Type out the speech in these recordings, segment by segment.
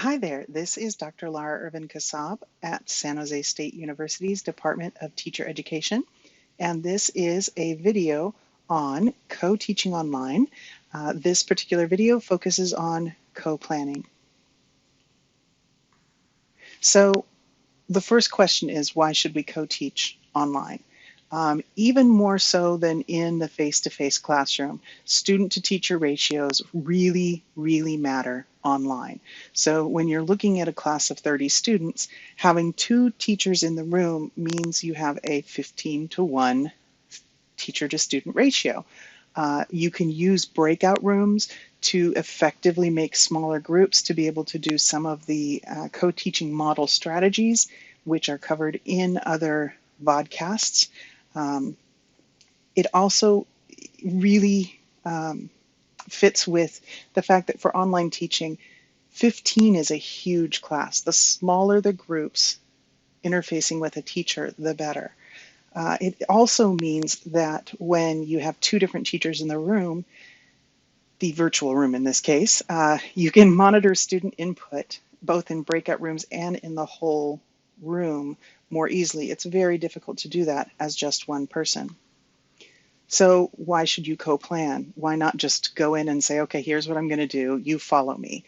Hi there, this is Dr. Lara Ervin-Kassab at San Jose State University's Department of Teacher Education, and this is a video on co-teaching online. This particular video focuses on co-planning. So the first question is, why should we co-teach online? Even more so than in the face-to-face classroom, student-to-teacher ratios really, really matter online. So when you're looking at a class of 30 students, having 2 teachers in the room means you have a 15-to-1 teacher-to-student ratio. You can use breakout rooms to effectively make smaller groups to be able to do some of the co-teaching model strategies, which are covered in other vodcasts. It also really fits with the fact that for online teaching, 15 is a huge class. The smaller the groups interfacing with a teacher, the better. It also means that when you have 2 different teachers in the room, the virtual room in this case, you can monitor student input both in breakout rooms and in the whole room more easily. It's very difficult to do that as just one person. So why should you co-plan? Why not just go in and say, okay, here's what I'm going to do, you follow me?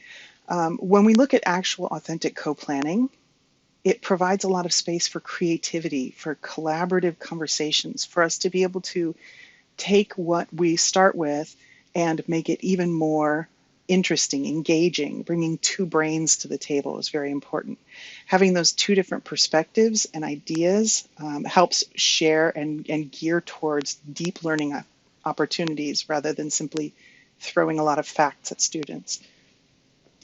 When we look at actual authentic co-planning, it provides a lot of space for creativity, for collaborative conversations, for us to be able to take what we start with and make it even more interesting, engaging. Bringing 2 brains to the table is very important. Having those 2 different perspectives and ideas helps share and gear towards deep learning opportunities rather than simply throwing a lot of facts at students.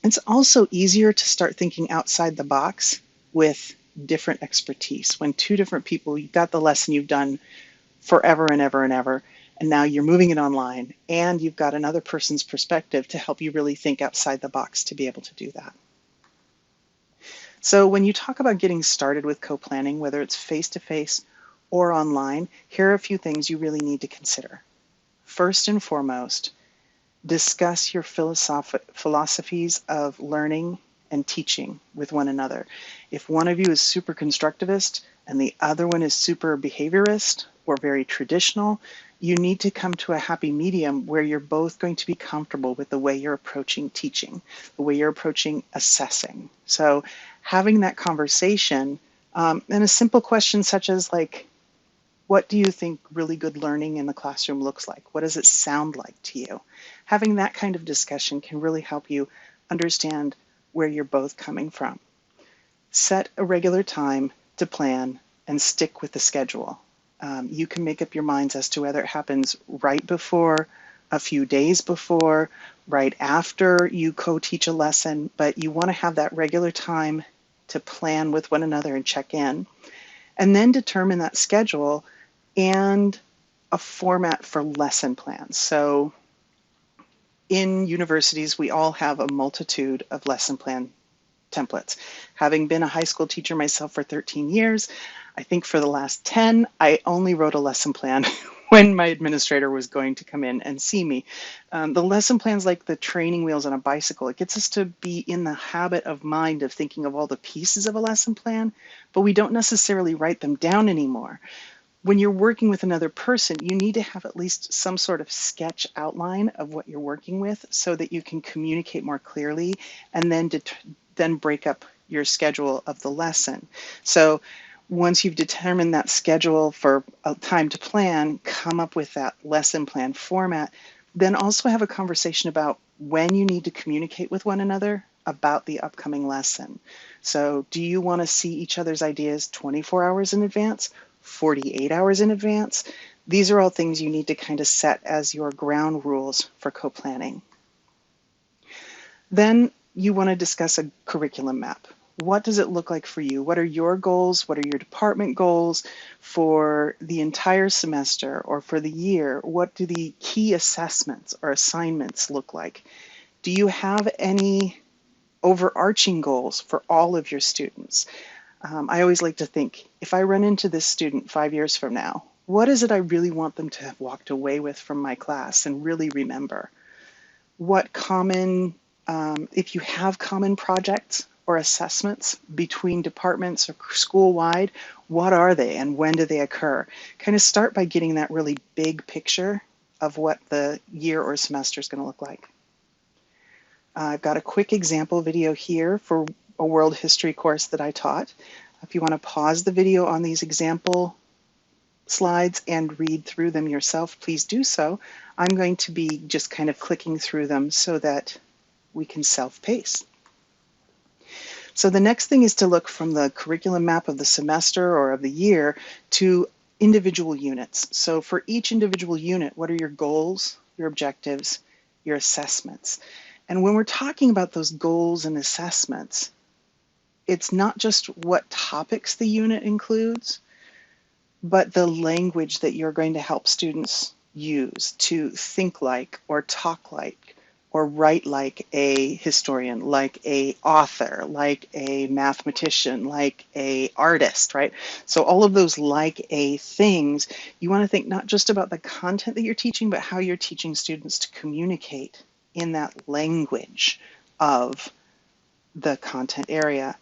It's also easier to start thinking outside the box with different expertise. When 2 different people, you've got the lesson you've done forever and ever and ever, and now you're moving it online, and you've got another person's perspective to help you really think outside the box to be able to do that. So when you talk about getting started with co-planning, whether it's face-to-face or online, here are a few things you really need to consider. First and foremost, discuss your philosophies of learning and teaching with one another. If one of you is super constructivist and the other one is super behaviorist or very traditional, you need to come to a happy medium where you're both going to be comfortable with the way you're approaching teaching, the way you're approaching assessing. So having that conversation, and a simple question such as like, what do you think really good learning in the classroom looks like? What does it sound like to you? Having that kind of discussion can really help you understand where you're both coming from. Set a regular time to plan and stick with the schedule. You can make up your minds as to whether it happens right before, a few days before, right after you co-teach a lesson, but you want to have that regular time to plan with one another and check in, and then determine that schedule and a format for lesson plans. So in universities, we all have a multitude of lesson plan templates. Having been a high school teacher myself for 13 years, I think for the last 10, I only wrote a lesson plan when my administrator was going to come in and see me. The lesson plan's like the training wheels on a bicycle. It gets us to be in the habit of mind of thinking of all the pieces of a lesson plan, but we don't necessarily write them down anymore. When you're working with another person, you need to have at least some sort of sketch outline of what you're working with so that you can communicate more clearly and then break up your schedule of the lesson. So once you've determined that schedule for a time to plan, come up with that lesson plan format, then also have a conversation about when you need to communicate with one another about the upcoming lesson. So do you want to see each other's ideas 24 hours in advance, 48 hours in advance? These are all things you need to kind of set as your ground rules for co-planning. Then you want to discuss a curriculum map. What does it look like for you? What are your goals? What are your department goals for the entire semester or for the year? What do the key assessments or assignments look like? Do you have any overarching goals for all of your students? I always like to think, if I run into this student 5 years from now, what is it I really want them to have walked away with from my class and really remember? What common If you have common projects or assessments between departments or school-wide, what are they and when do they occur? Kind of start by getting that really big picture of what the year or semester is going to look like. I've got a quick example video here for a world history course that I taught. If you want to pause the video on these example slides and read through them yourself, please do so. I'm going to be just kind of clicking through them so that we can self-pace. So the next thing is to look from the curriculum map of the semester or of the year to individual units. So for each individual unit, what are your goals, your objectives, your assessments? And when we're talking about those goals and assessments, it's not just what topics the unit includes, but the language that you're going to help students use to think like or talk like or write like a historian, like a author, like a mathematician, like a artist, right? So all of those like a things, you want to think not just about the content that you're teaching, but how you're teaching students to communicate in that language of the content area.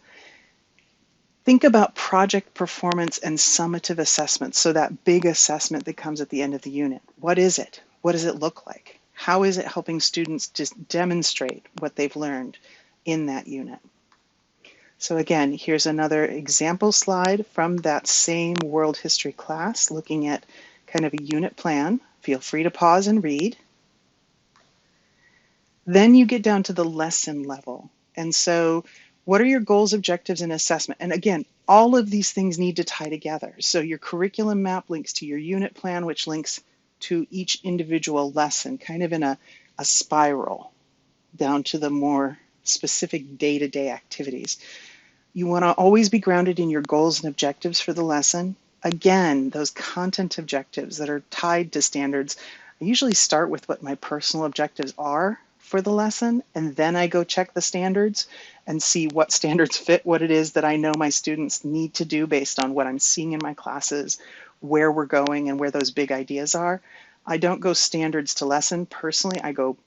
Think about project performance and summative assessments. So that big assessment that comes at the end of the unit. What is it? What does it look like? How is it helping students just demonstrate what they've learned in that unit? So again, here's another example slide from that same world history class looking at kind of a unit plan. Feel free to pause and read. Then you get down to the lesson level. And so what are your goals, objectives, and assessment? And again, all of these things need to tie together. So your curriculum map links to your unit plan, which links to each individual lesson, kind of in a spiral down to the more specific day-to-day activities. You want to always be grounded in your goals and objectives for the lesson. Again, those content objectives that are tied to standards, I usually start with what my personal objectives are for the lesson, and then I go check the standards and see what standards fit what it is that I know my students need to do based on what I'm seeing in my classes, where we're going, and where those big ideas are. I don't go standards to lesson. Personally, I go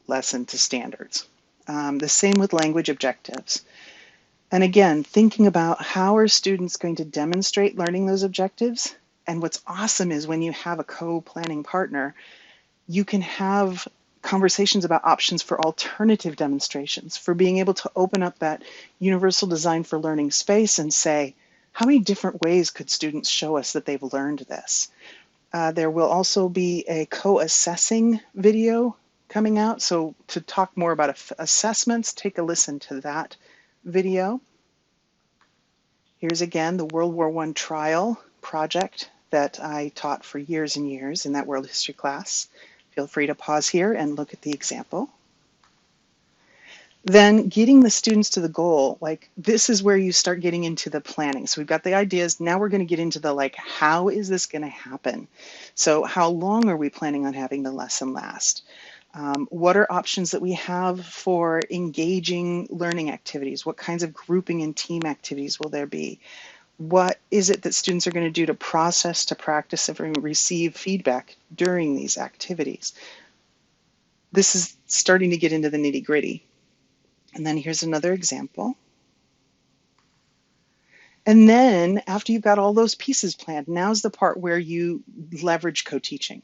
lesson to standards. The same with language objectives. And again, thinking about how are students going to demonstrate learning those objectives. And what's awesome is when you have a co-planning partner, you can have conversations about options for alternative demonstrations, for being able to open up that universal design for learning space and say, how many different ways could students show us that they've learned this? There will also be a co-assessing video coming out. So to talk more about assessments, take a listen to that video. Here's again the World War I trial project that I taught for years and years in that world history class. Feel free to pause here and look at the example. Then getting the students to the goal, like this is where you start getting into the planning. So we've got the ideas, now we're going to get into the like, how is this going to happen? So how long are we planning on having the lesson last? What are options that we have for engaging learning activities? What kinds of grouping and team activities will there be? What is it that students are going to do to process, to practice, and receive feedback during these activities? This is starting to get into the nitty-gritty. And then here's another example. And then after you've got all those pieces planned, now's the part where you leverage co-teaching.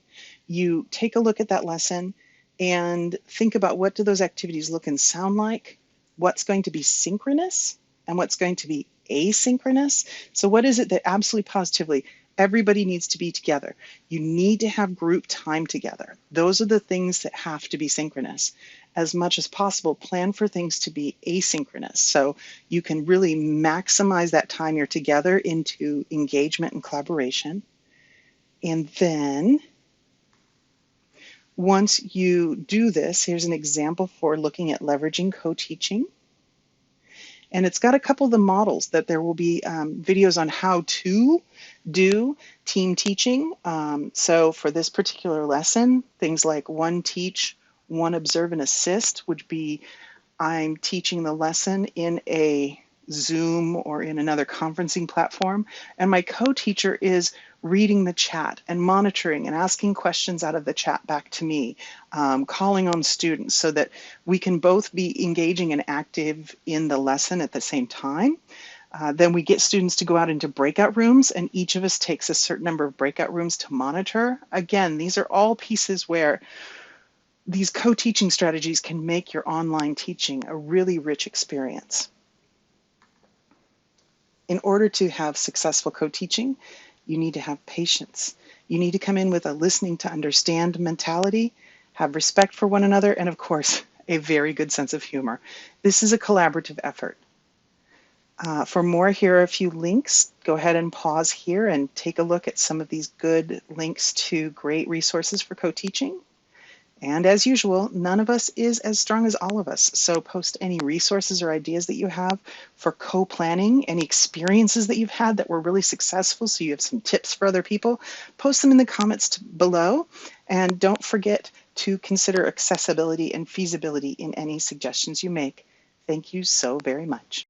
You take a look at that lesson and think about what do those activities look and sound like, what's going to be synchronous and what's going to be asynchronous. So what is it that absolutely positively everybody needs to be together? You need to have group time together. Those are the things that have to be synchronous. As much as possible, plan for things to be asynchronous. So you can really maximize that time you're together into engagement and collaboration. And then once you do this, here's an example for looking at leveraging co-teaching. And it's got a couple of the models that there will be videos on how to do team teaching. So for this particular lesson, things like one teach, one observe and assist would be I'm teaching the lesson in a Zoom or in another conferencing platform, and my co-teacher is reading the chat and monitoring and asking questions out of the chat back to me, calling on students so that we can both be engaging and active in the lesson at the same time. Then we get students to go out into breakout rooms, and each of us takes a certain number of breakout rooms to monitor. Again, these are all pieces where these co-teaching strategies can make your online teaching a really rich experience. In order to have successful co-teaching, you need to have patience. You need to come in with a listening to understand mentality, have respect for one another, and of course, a very good sense of humor. This is a collaborative effort. For more, here are a few links. Go ahead and pause here and take a look at some of these good links to great resources for co-teaching. And as usual, none of us is as strong as all of us. So post any resources or ideas that you have for co-planning, any experiences that you've had that were really successful, so you have some tips for other people. Post them in the comments below. And don't forget to consider accessibility and feasibility in any suggestions you make. Thank you so very much.